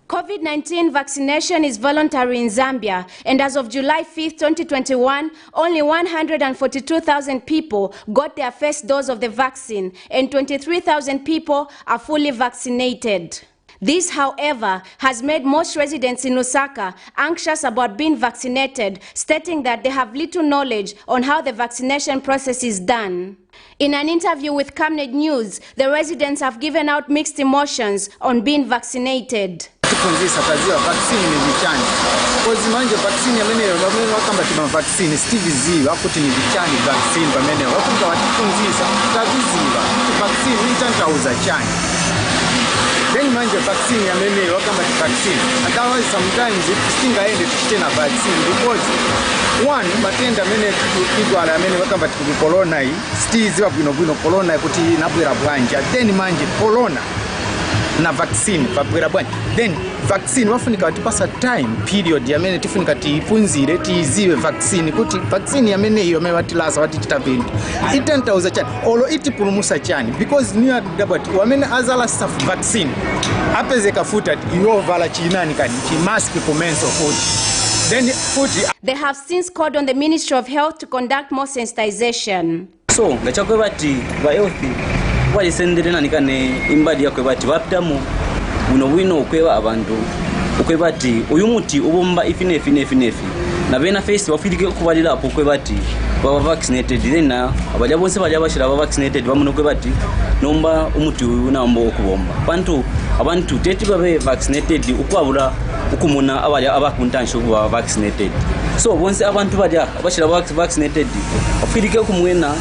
COVID-19 vaccination is voluntary in Zambia, and as of July 5, 2021, only 142,000 people got their first dose of the vaccine, and 23,000 people are fully vaccinated. This, however, has made most residents in Lusaka anxious about being vaccinated, stating that they have little knowledge on how the vaccination process is done. In an interview with Camnet News, the residents have given out mixed emotions on being vaccinated. Tifunzisa kaziwa vaccine ni vichani. Kozi manje vaccine yameneyo bamene wakamba tima vaccine stiviziwa akuti ni vichani vaccine bameneyo wakuga watifunzisa taviziwa vaccine itantauza chani. Then manje vaccine yameneyo wakamba ti vaccine. Otherwise sometimes tingaende tena vaccine because one matenda mene kidwala yamene wakamba ti corona hii stiziwa bwino corona kuti nabwera bwanja then manje corona na vaccine babwera bwanja then vaccine wafunika watipasa time period yamene tifunika tifunzire tiziwe vaccine kuti vaccine yamene iyo mewatilasa watitita vintu itentauza chani olo itipulumusa chani because niwa dabati wamene azala staff vaccine apezeka futa yovala chinani kani mask kumenso futi. They have since called on the Ministry of Health to conduct more sensitization. So ngachakwe bati ba health walisendere nanikane imbadi yakwe bati wapitamu wino ukwewa abantu ukwewa bati uyu muti ubomba ifinefi na bena face wafirike kubalira apo ukwewa bati baba vaccinated then abaja bonse baja bashira baba vaccinated bamuno ukwewa bati nomba umuti uyu nambo okubomba abantu teti babe vaccinated ukwabura ukumuna abaja abakuntansho kuba vaccinated so bonse abantu baja bashira vaccinated afirike kumwena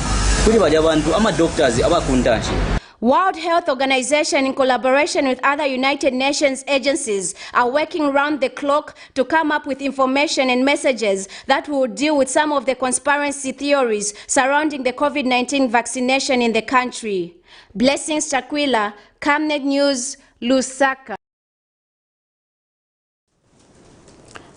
kuri baja abantu ama doctors abakuntansho. World Health Organization, in collaboration with other United Nations agencies, are working round the clock to come up with information and messages that will deal with some of the conspiracy theories surrounding the COVID-19 vaccination in the country. Blessings Chakwila, Camnet News, Lusaka.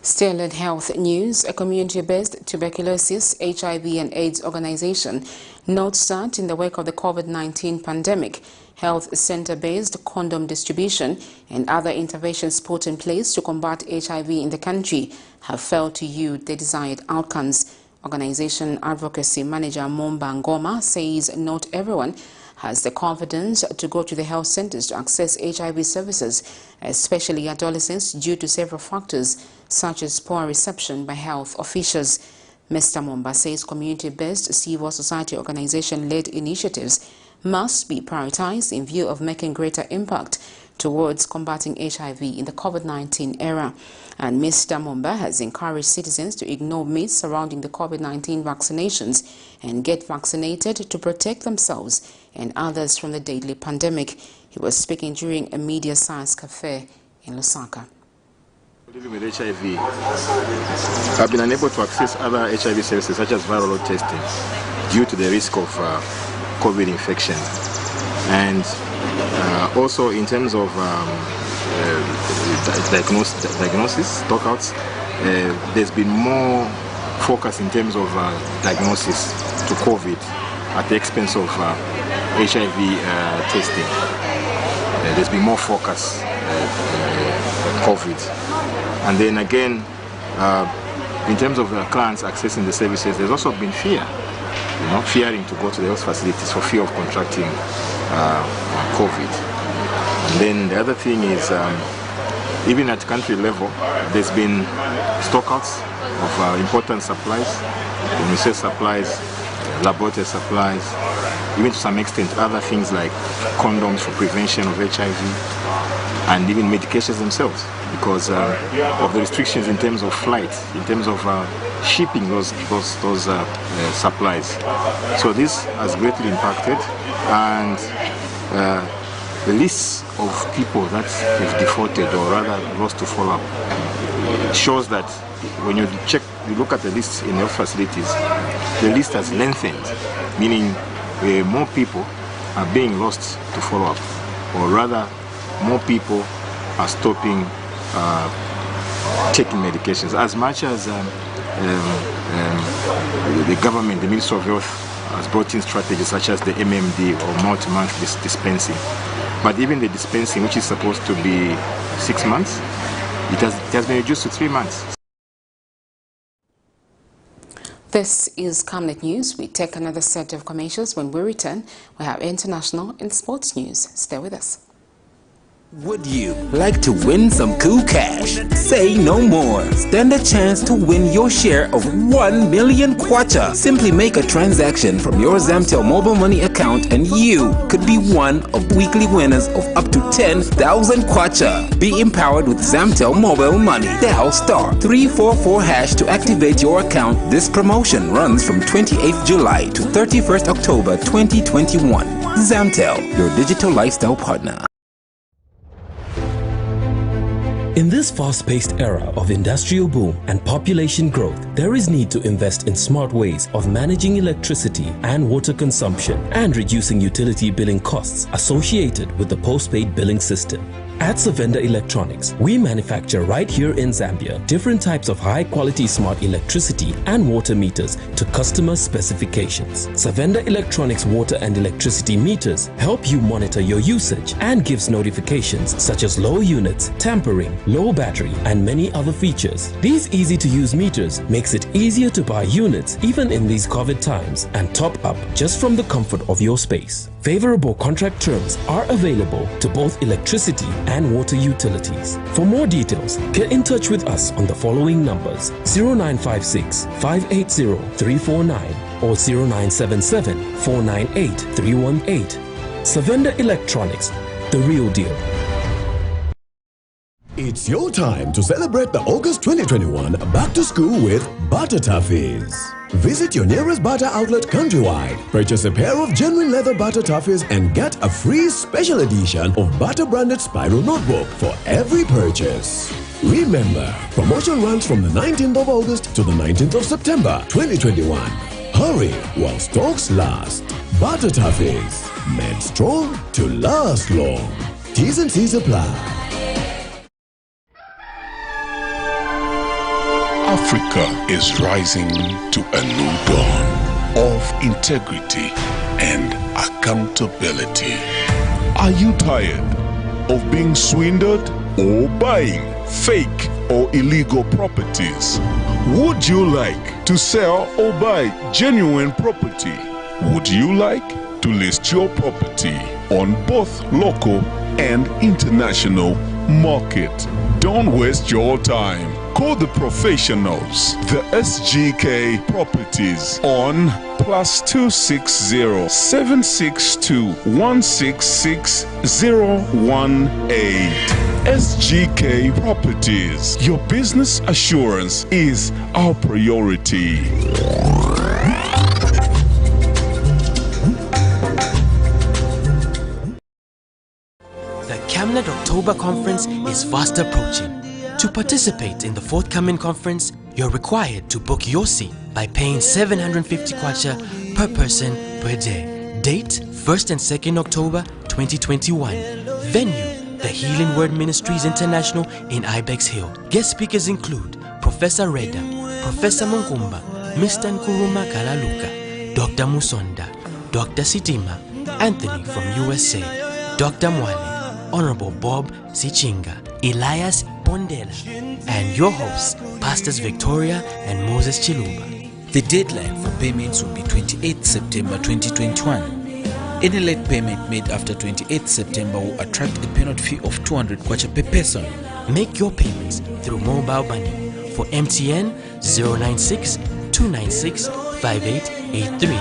Still in health news, a community-based tuberculosis, HIV and AIDS organization notes that in the wake of the COVID-19 pandemic, health center-based condom distribution and other interventions put in place to combat HIV in the country have failed to yield the desired outcomes. Organization Advocacy Manager Momba Ngoma says not everyone has the confidence to go to the health centers to access HIV services, especially adolescents, due to several factors such as poor reception by health officials. Mr. Momba says community-based civil society organization-led initiatives must be prioritized in view of making greater impact towards combating HIV in the COVID-19 era. And Mr. Momba has encouraged citizens to ignore myths surrounding the COVID-19 vaccinations and get vaccinated to protect themselves and others from the deadly pandemic. He was speaking during a media science cafe in Lusaka. Living with HIV, I've been unable to access other HIV services such as viral load testing due to the risk of COVID infection. And also in terms of diagnosis, stockouts, there's been more focus in terms of diagnosis to COVID at the expense of HIV testing. There's been more focus on COVID. And then again, in terms of clients accessing the services, there's also been fear, fearing to go to the health facilities for fear of contracting COVID. And then the other thing is, even at country level, there's been stockouts of important supplies, UNICEF supplies, laboratory supplies, even to some extent other things like condoms for prevention of HIV, and even medications themselves, because of the restrictions in terms of flight, in terms of shipping those supplies. So this has greatly impacted, and the lists of people that have defaulted or rather lost to follow-up shows that when you look at the list in health facilities, the list has lengthened, meaning more people are being lost to follow-up, or rather more people are stopping taking medications. As much as the government, the Ministry of Health, has brought in strategies such as the MMD or multi-month dispensing, but even the dispensing, which is supposed to be 6 months, it has been reduced to 3 months. This is Camnet News. We take another set of commercials. When we return, we have international and sports news. Stay with us. Would you like to win some cool cash? Say no more. Stand a chance to win your share of 1 million kwacha. Simply make a transaction from your Zamtel mobile money account and you could be one of weekly winners of up to 10,000 kwacha. Be empowered with Zamtel mobile money. Dial *344# to activate your account. This promotion runs from 28th July to 31st October 2021. Zamtel, your digital lifestyle partner. In this fast-paced era of industrial boom and population growth, there is need to invest in smart ways of managing electricity and water consumption and reducing utility billing costs associated with the postpaid billing system. At Savenda Electronics, we manufacture right here in Zambia different types of high-quality smart electricity and water meters to customer specifications. Savenda Electronics water and electricity meters help you monitor your usage and gives notifications such as low units, tampering, low battery, and many other features. These easy-to-use meters makes it easier to buy units even in these COVID times and top up just from the comfort of your space. Favorable contract terms are available to both electricity and water utilities. For more details, get in touch with us on the following numbers: 0956 580 349 or 0977 498 318. Savenda Electronics, the real deal. It's your time to celebrate the August 2021 Back to School with Butter Toffees. Visit your nearest Butter outlet countrywide, purchase a pair of genuine leather Butter Toffees and get a free special edition of Butter branded spiral notebook for every purchase. Remember, promotion runs from the 19th of August to the 19th of September 2021. Hurry while stocks last. Butter Toffees, made strong to last long. T's and C's apply. Africa is rising to a new dawn of integrity and accountability. Are you tired of being swindled or buying fake or illegal properties? Would you like to sell or buy genuine property? Would you like to list your property on both local and international market? Don't waste your time. Call the professionals, the SGK Properties, on +260 762 166018. SGK Properties. Your business assurance is our priority. The Camnet October Conference is fast approaching. To participate in the forthcoming conference, you're required to book your seat by paying 750 kwacha per person per day. Date 1st and 2nd October 2021. Venue, the Healing Word Ministries International in Ibex Hill. Guest speakers include Professor Reda, Professor Munkumba, Mr. Nkuruma Kalaluka, Dr. Musonda, Dr. Sitima, Anthony from USA, Dr. Mwale, Honorable Bob Sichinga, Elias Bondela, and your hosts, Pastors Victoria and Moses Chiluba. The deadline for payments will be 28 September 2021. Any late payment made after 28 September will attract a penalty fee of 200 kwacha per person. Make your payments through mobile money. For MTN, 096 296 5883.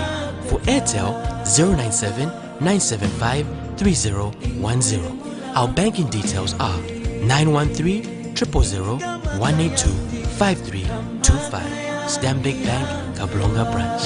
For Airtel, 097 975 3010. Our banking details are 913 000 182 5325. Stanbic Bank, Kablonga Branch.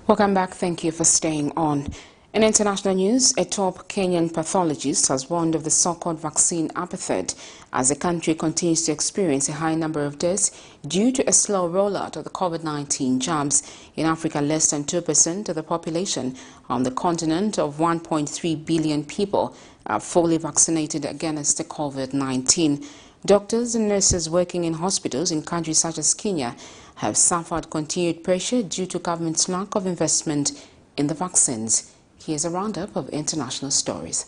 Welcome back. Thank you for staying on. In international news, a top Kenyan pathologist has warned of the so-called vaccine apathy as the country continues to experience a high number of deaths due to a slow rollout of the COVID-19 jabs. In Africa, less than 2% of the population on the continent of 1.3 billion people are fully vaccinated against the COVID-19. Doctors and nurses working in hospitals in countries such as Kenya have suffered continued pressure due to government's lack of investment in the vaccines. Here's a roundup of international stories.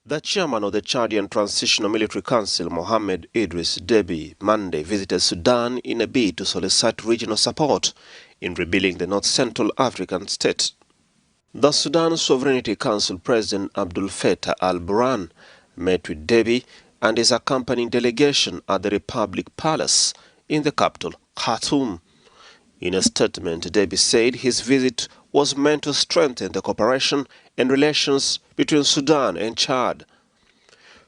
The chairman of the Chadian Transitional Military Council, Mohammed Idris Deby, Monday visited Sudan in a bid to solicit regional support in rebuilding the North Central African state. The Sudan Sovereignty Council President Abdul Fattah al-Burhan met with Deby and his accompanying delegation at the Republic Palace in the capital, Khartoum. In a statement, Deby said his visit was meant to strengthen the cooperation and relations between Sudan and Chad.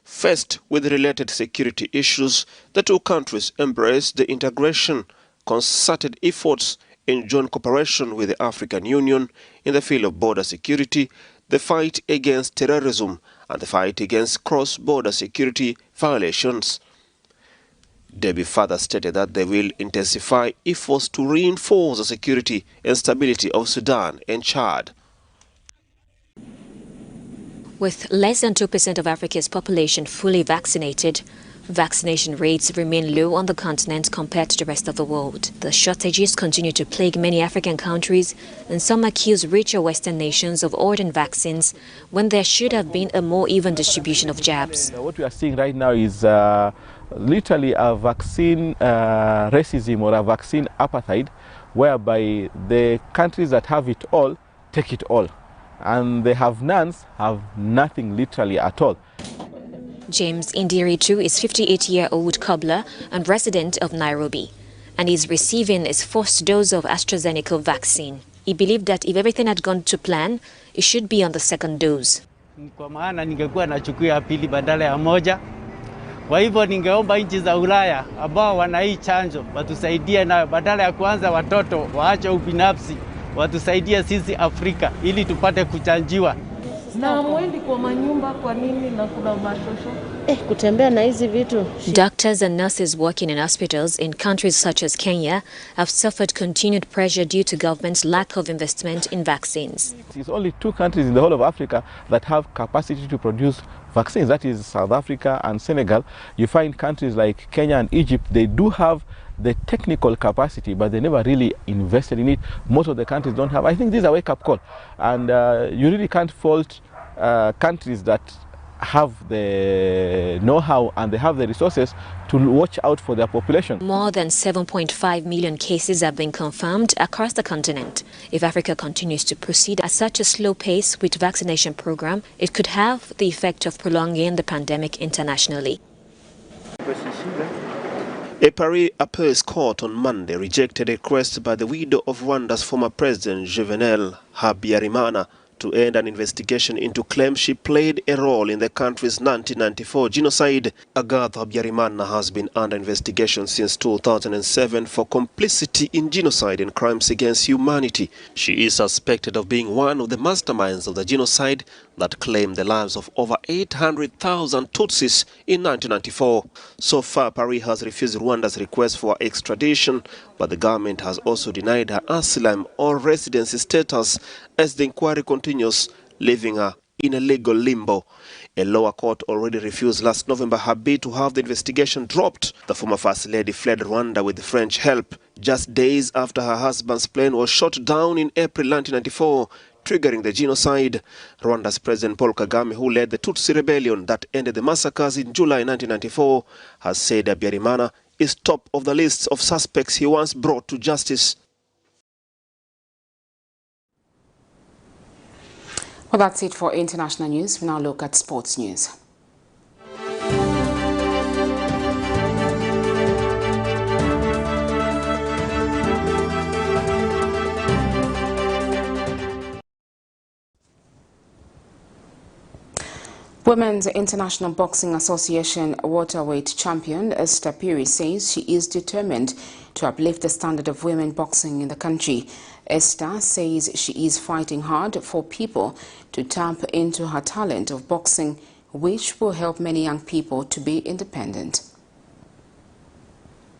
Faced with related security issues, the two countries embraced the integration, concerted efforts, and joint cooperation with the African Union in the field of border security, the fight against terrorism, and the fight against cross-border security violations. Deby further stated that they will intensify efforts to reinforce the security and stability of Sudan and Chad. With less than 2% of Africa's population fully vaccinated, vaccination rates remain low on the continent compared to the rest of the world. The shortages continue to plague many African countries, and some accuse richer Western nations of ordering vaccines when there should have been a more even distribution of jabs. What we are seeing right now is literally a vaccine racism or a vaccine apartheid, whereby the countries that have it all take it all, and the have-nones have nothing literally at all. James Indiritu is a 58-year-old cobbler and resident of Nairobi, and is receiving his first dose of AstraZeneca vaccine. He believed that if everything had gone to plan, he should be on the second dose. Kwa maana ningekuwa nachukua ya pili badala ya moja. Kwa hivyo ningeomba nchi za Ulaya ambao wana hii chanjo watusaidie nayo, badala ya kuanza watoto waache ubinafsi, watusaidie sisi Afrika ili tupate kuchanjiwa. Na mwendi kwa manyumba kwa nini na kuna mashosho? Kutembea na hizi vitu. Doctors and nurses working in hospitals in countries such as Kenya have suffered continued pressure due to government's lack of investment in vaccines. It's only two countries in the whole of Africa that have capacity to produce vaccines. That is South Africa and Senegal. You find countries like Kenya and Egypt, they do have the technical capacity, but they never really invested in it. Most of the countries don't have. I think this is a wake-up call, and you really can't fault countries that have the know-how and they have the resources to watch out for their population. More than 7.5 million cases have been confirmed across the continent. If Africa continues to proceed at such a slow pace with vaccination program, it could have the effect of prolonging the pandemic internationally. A PHIRI appeals court on Monday rejected a request by the widow of Rwanda's former president, Juvenal Habyarimana, to end an investigation into claims she played a role in the country's 1994 genocide. Agatha Habyarimana has been under investigation since 2007 for complicity in genocide and crimes against humanity. She is suspected of being one of the masterminds of the genocide that claimed the lives of over 800,000 Tutsis in 1994. So far, PHIRI has refused Rwanda's request for extradition, but the government has also denied her asylum or residency status as the inquiry continues, leaving her in a legal limbo. A lower court already refused last November her bid to have the investigation dropped. The former First Lady fled Rwanda with French help just days after her husband's plane was shot down in April 1994, triggering the genocide. Rwanda's President Paul Kagame, who led the Tutsi rebellion that ended the massacres in July 1994, has said Habyarimana is top of the list of suspects he once brought to justice. Well, that's it for international news. We now look at sports news. Women's International Boxing Association welterweight champion Esther PHIRI says she is determined to uplift the standard of women boxing in the country. Esther says she is fighting hard for people to tap into her talent of boxing, which will help many young people to be independent.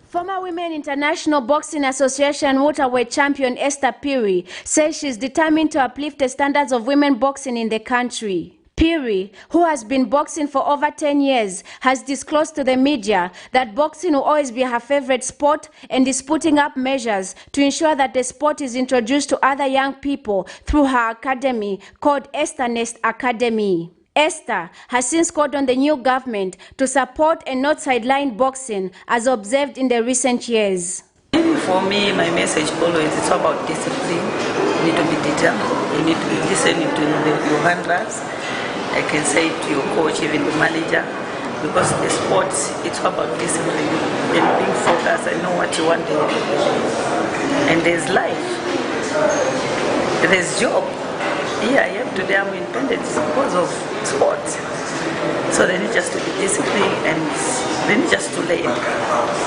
Former Women International Boxing Association welterweight champion Esther PHIRI says she's determined to uplift the standards of women boxing in the country. PHIRI, who has been boxing for over 10 years, has disclosed to the media that boxing will always be her favorite sport and is putting up measures to ensure that the sport is introduced to other young people through her academy called Esther Nest Academy. Esther has since called on the new government to support and not sideline boxing as observed in the recent years. For me, my message always is about discipline. You need to be determined. You need to be listening to your handlers. I can say to your coach, even the manager, because the sport, it's about discipline and being focused and know what you want to do. And there's life, there's job. Here I am today, I'm independent because of sport. So they need just to be disciplined and they need just to learn.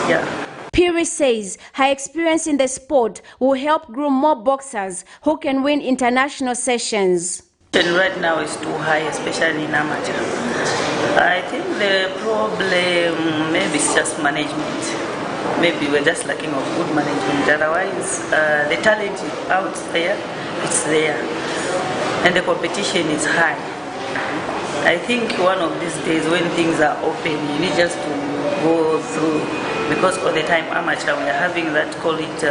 Yeah. PHIRI says her experience in the sport will help groom more boxers who can win international sessions. And right now is too high, especially in amateur. I think the problem maybe is just management. Maybe we're just lacking of good management. Otherwise, the talent out there, it's there. And the competition is high. I think one of these days when things are open, you need just to go through. Because all the time amateur, we are having that, call it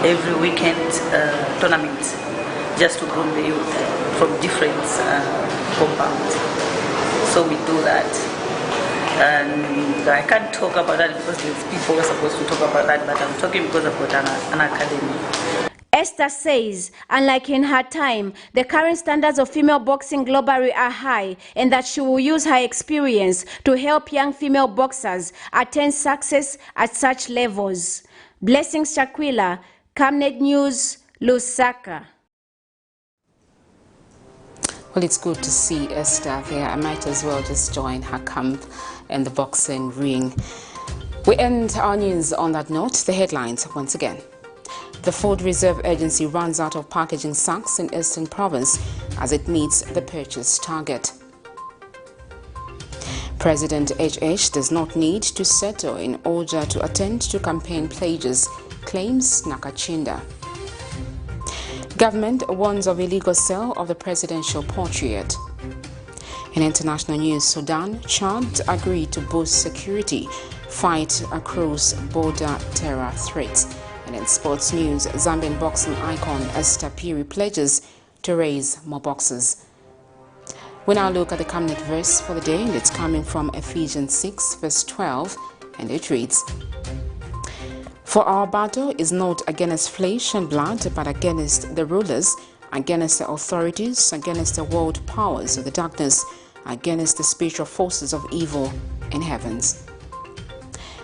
every weekend tournament. Just to groom the youth from different compounds. So we do that. And I can't talk about that because there's people who are supposed to talk about that, but I'm talking because I've got an academy. Esther says, unlike in her time, the current standards of female boxing globally are high and that she will use her experience to help young female boxers attain success at such levels. Blessings Shakwila, Camnet News, Lusaka. Well, it's good to see Esther there. I might as well just join her camp in the boxing ring. We end our news on that note. The headlines once again. The Food Reserve Agency runs out of packaging sacks in Eastern Province as it meets the purchase target. President HH does not need to settle in order to attend to campaign pledges, claims NAKACINDA. Government warns of illegal sale of the presidential portrait. In international news, Sudan, Chad agree to boost security, fight across border terror threats. And in sports news, Zambian boxing icon Esther PHIRI pledges to raise more boxers. We now look at the Camnet verse for the day, and it's coming from Ephesians 6 verse 12, and it reads, "For our battle is not against flesh and blood, but against the rulers, against the authorities, against the world powers of the darkness, against the spiritual forces of evil in heavens."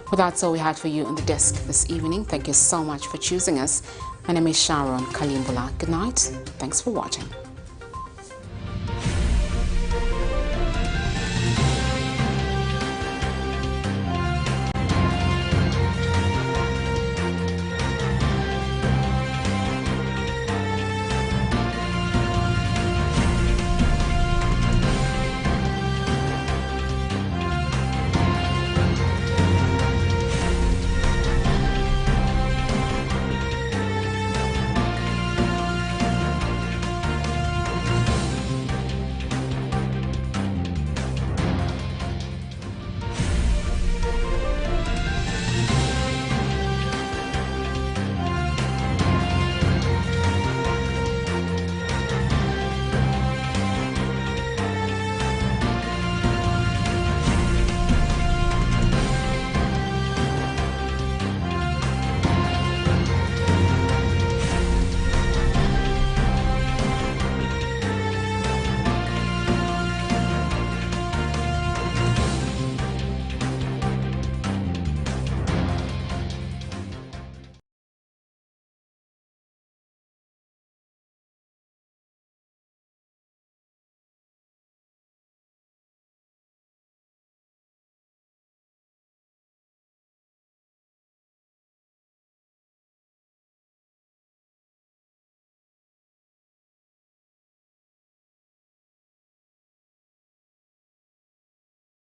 Well, that's all we had for you on the desk this evening. Thank you so much for choosing us. My name is Sharon Kalimbula. Good night. Thanks for watching.